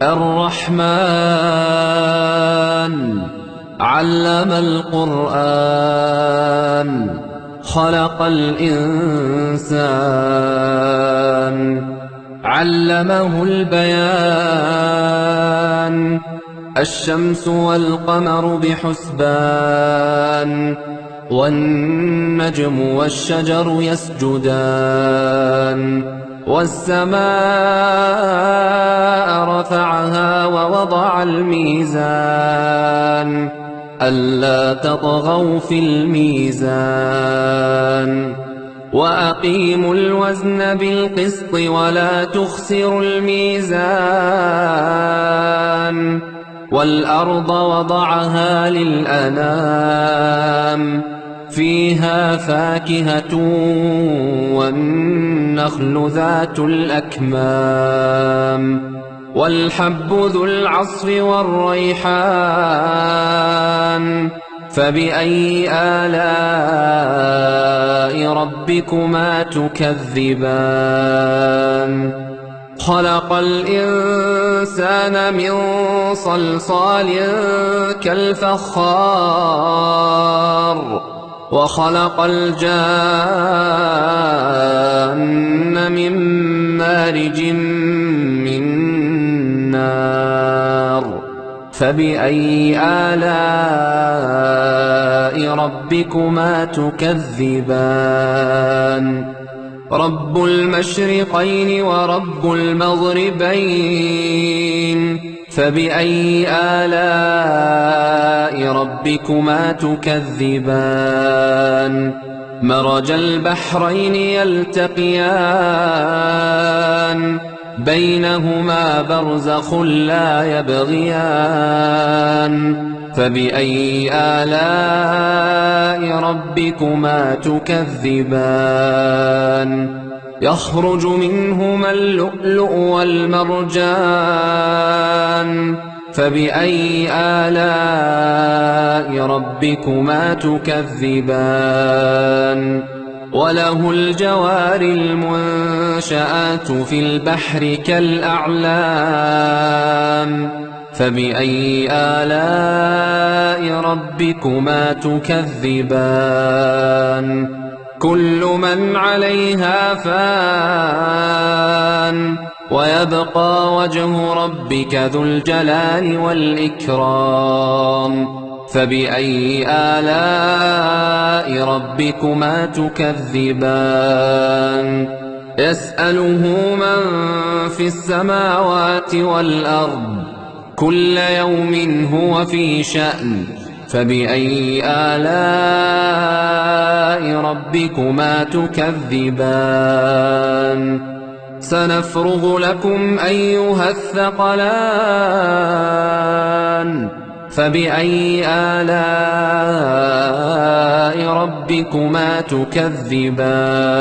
الرحمن علم القرآن خلق الإنسان علمه البيان الشمس والقمر بحسبان والنجم والشجر يسجدان والسماء رفعها ووضع الميزان ألا تطغوا في الميزان وأقيموا الوزن بالقسط ولا تخسروا الميزان والأرض وضعها للأنام فيها فاكهة والنخل ذات الأكمام والحب ذو العصف والريحان فبأي آلاء ربكما تكذبان خلق الإنسان من صلصال كالفخار وخلق الجان من مارج من نار فبأي آلاء ربكما تكذبان رب المشرقين ورب المغربين فبأي آلاء ربكما تكذبان مرج البحرين يلتقيان بينهما برزخ لا يبغيان فبأي آلاء ربكما تكذبان يخرج منهما اللؤلؤ والمرجان فبأي آلاء ربكما تكذبان وله الجوار المنشآت في البحر كالأعلام فبأي آلاء ربكما تكذبان كل من عليها فان ويبقى وجه ربك ذو الجلال والإكرام فبأي آلاء ربكما تكذبان يسأله من في السماوات والأرض كل يوم هو في شأن فبأي آلاء ربكما تكذبان سنفرغ لكم أيها الثقلان فبأي آلاء ربكما تكذبان